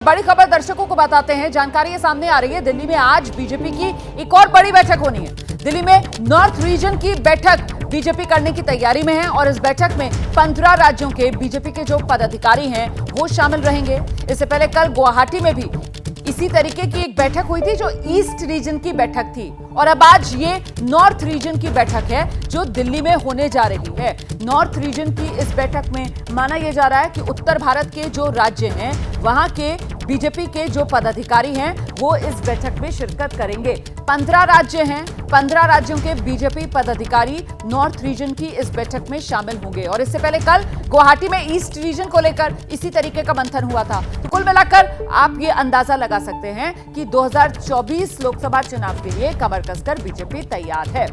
बड़ी खबर दर्शकों को बताते हैं। जानकारी ये सामने आ रही है, दिल्ली में आज बीजेपी की एक और बड़ी बैठक होनी है। दिल्ली में नॉर्थ रीजन की बैठक बीजेपी करने की तैयारी में है और इस बैठक में 15 राज्यों के बीजेपी के जो पदाधिकारी हैं वो शामिल रहेंगे। इससे पहले कल गुवाहाटी में भी इसी तरीके की एक बैठक हुई थी जो ईस्ट रीजन की बैठक थी और अब आज ये नॉर्थ रीजन की बैठक है जो दिल्ली में होने जा रही है। नॉर्थ रीजन की इस बैठक में माना यह जा रहा है कि उत्तर भारत के जो राज्य हैं वहां के बीजेपी के जो पदाधिकारी हैं वो इस बैठक में शिरकत करेंगे। 15 राज्य हैं, 15 राज्यों के बीजेपी पदाधिकारी नॉर्थ रीजन की इस बैठक में शामिल होंगे और इससे पहले कल गुवाहाटी में ईस्ट रीजन को लेकर इसी तरीके का मंथन हुआ था। तो कुल मिलाकर आप ये अंदाजा लगा सकते हैं कि 2024 लोकसभा चुनाव के लिए कमर कसकर बीजेपी तैयार है।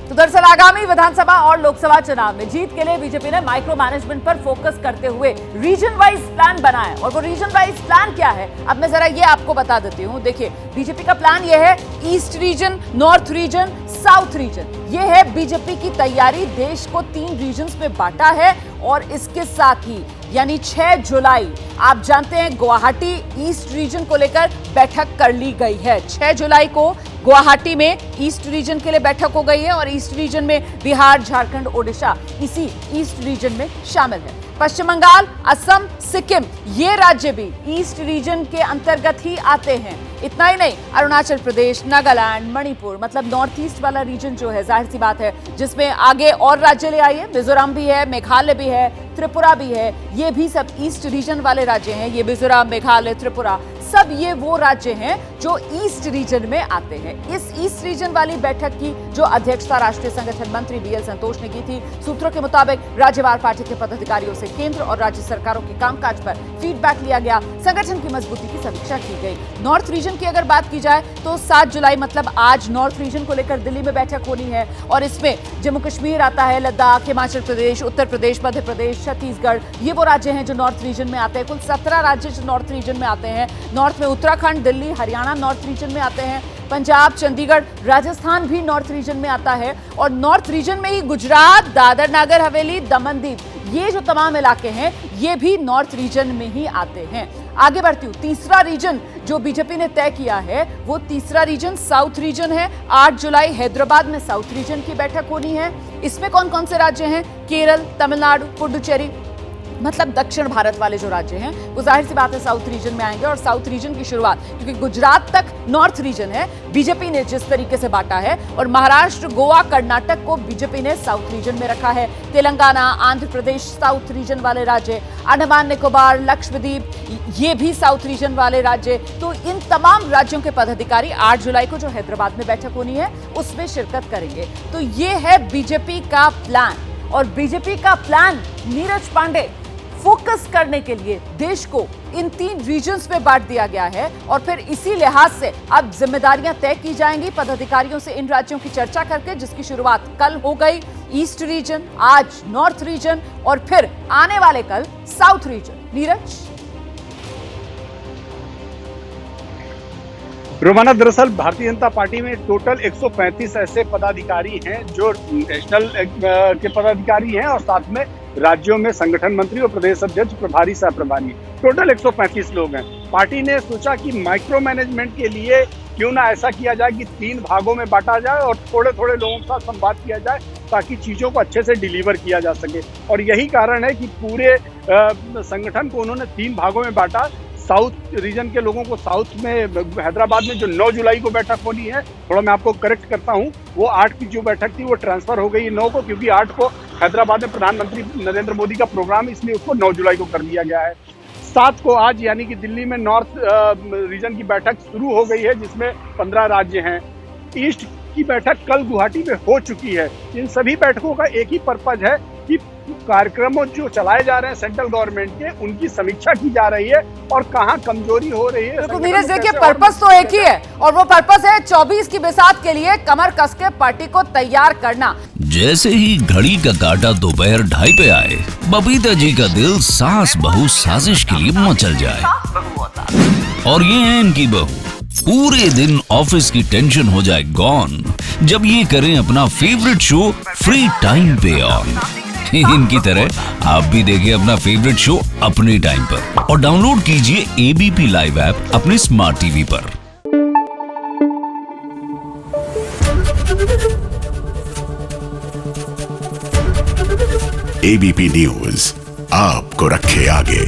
तो दरअसल आगामी विधानसभा और लोकसभा चुनाव में जीत के लिए बीजेपी ने माइक्रो मैनेजमेंट पर फोकस करते हुए रीजन वाइज प्लान बनाया और वो रीजन वाइज प्लान क्या है अब मैं जरा ये आपको बता देती हूँ। देखिए, बीजेपी का प्लान ये है, east region, north region, south region, ये है बीजेपी की तैयारी। देश को 3 रीजन्स में बांटा है और इसके साथ ही यानी 6 जुलाई आप जानते हैं गुवाहाटी ईस्ट रीजन को लेकर बैठक कर ली गई है। 6 जुलाई को गुवाहाटी में ईस्ट रीजन के लिए बैठक हो गई है और ईस्ट रीजन में बिहार, झारखंड, ओडिशा इसी ईस्ट रीजन में शामिल है। पश्चिम बंगाल, असम, सिक्किम ये राज्य भी ईस्ट रीजन के अंतर्गत ही आते हैं। इतना ही नहीं, अरुणाचल प्रदेश, नागालैंड, मणिपुर मतलब नॉर्थ ईस्ट वाला रीजन जो है, जाहिर सी बात है जिसमें आगे और राज्य ले आइए, मिजोरम भी है, मेघालय भी है, त्रिपुरा भी है, ये भी सब ईस्ट रीजन वाले राज्य हैं। ये मिजोरम, मेघालय, त्रिपुरा सब ये वो राज्य हैं जो ईस्ट रीजन में आते हैं। इस ईस्ट रीजन वाली बैठक की जो अध्यक्षता राष्ट्रीय संगठन मंत्री बीएल संतोष ने की थी। सूत्रों के मुताबिक राज्यवार पार्टी के पदाधिकारियों से केंद्र और राज्य सरकारों के कामकाज पर फीडबैक लिया गया, संगठन की मजबूती की समीक्षा की गई। नॉर्थ रीजन की अगर बात की जाए तो 7 जुलाई मतलब आज नॉर्थ रीजन को लेकर दिल्ली में बैठक होनी है और इसमें जम्मू कश्मीर आता है, लद्दाख, हिमाचल प्रदेश, उत्तर प्रदेश, मध्य प्रदेश, छत्तीसगढ़ ये वो राज्य हैं जो नॉर्थ रीजन में आते हैं। कुल 17 राज्य जो नॉर्थ रीजन में आते हैं। नॉर्थ में उत्तराखंड, दिल्ली, हरियाणा नॉर्थ रीजन में आते हैं। पंजाब, चंडीगढ़, राजस्थान भी नॉर्थ रीजन में आता है और नॉर्थ रीजन में ही गुजरात, दादर नगर हवेली, दमन दीव ये जो तमाम इलाके हैं ये भी नॉर्थ रीजन में ही आते हैं। आगे बढ़ती हूँ, तीसरा रीजन जो बीजेपी ने तय किया है वो तीसरा रीजन साउथ रीजन है। 8 जुलाई हैदराबाद में साउथ रीजन की बैठक होनी है। इसमें कौन कौन से राज्य हैं? केरल, तमिलनाडु, पुडुचेरी मतलब दक्षिण भारत वाले जो राज्य हैं वो जाहिर सी बात है साउथ रीजन में आएंगे और साउथ रीजन की शुरुआत क्योंकि गुजरात तक नॉर्थ रीजन है, बीजेपी ने जिस तरीके से बांटा है और महाराष्ट्र, गोवा, कर्नाटक को बीजेपी ने साउथ रीजन में रखा है। तेलंगाना, आंध्र प्रदेश साउथ रीजन वाले राज्य, अंडमान निकोबार, लक्षद्वीप ये भी साउथ रीजन वाले राज्य। तो इन तमाम राज्यों के पदाधिकारी 8 जुलाई को जो हैदराबाद में बैठक होनी है उसमें शिरकत करेंगे। तो ये है बीजेपी का प्लान और बीजेपी का प्लान नीरज पांडे फोकस करने के लिए देश को इन 3 रीजन्स में बांट दिया गया है और फिर इसी लिहाज से अब जिम्मेदारियां तय की जाएंगी पदाधिकारियों से इन राज्यों की चर्चा करके, जिसकी शुरुआत कल हो गई। ईस्ट रीजन, आज नॉर्थ रीजन और फिर आने वाले कल साउथ रीजन। नीरज। रोमाना, दरअसल भारतीय जनता पार्टी में टोटल 135 ऐसे पदाधिकारी हैं जो नेशनल के पदाधिकारी हैं और साथ में राज्यों में संगठन मंत्री और प्रदेश अध्यक्ष, प्रभारी, सह प्रभारी, टोटल 135 लोग हैं। पार्टी ने सोचा कि माइक्रो मैनेजमेंट के लिए क्यों ना ऐसा किया जाए कि 3 भागों में बांटा जाए और थोड़े थोड़े लोगों के साथ संवाद किया जाए ताकि चीज़ों को अच्छे से डिलीवर किया जा सके। और यही कारण है कि पूरे संगठन को उन्होंने 3 भागों में बांटा। साउथ रीजन के लोगों को साउथ में हैदराबाद में जो 9 जुलाई को बैठक होनी है, थोड़ा मैं आपको करेक्ट करता हूं, वो 8 की जो बैठक थी वो ट्रांसफर हो गई है 9 को, क्योंकि 8 को हैदराबाद में प्रधानमंत्री नरेंद्र मोदी का प्रोग्राम, इसलिए उसको 9 जुलाई को कर दिया गया है। 7 को आज यानी कि दिल्ली में नॉर्थ रीजन की बैठक शुरू हो गई है जिसमें 15 राज्य हैं। ईस्ट की बैठक कल गुवाहाटी में हो चुकी है। इन सभी बैठकों का एक ही पर्पज है कि कार्यक्रमों जो चलाए जा रहे हैं सेंट्रल गवर्नमेंट के उनकी समीक्षा की जा रही है और कहां कमजोरी हो रही है। तो नीरज देखिए, पर्पस तो एक ही है और वो पर्पस है 24 की बैसाख के लिए कमर कस के पार्टी को तैयार करना। जैसे ही घड़ी का काटा दोपहर 2:30 पे आए, बबीता जी का दिल सास बहू साजिश के लिए मचल जाए। और ये है इनकी बहू, पूरे दिन ऑफिस की टेंशन हो जाए गॉन जब ये करें अपना फेवरेट शो फ्री टाइम पे ऑन। इनकी तरह आप भी देखिए अपना फेवरेट शो अपने टाइम पर और डाउनलोड कीजिए एबीपी लाइव ऐप अपने स्मार्ट टीवी पर। एबीपी न्यूज आपको रखे आगे।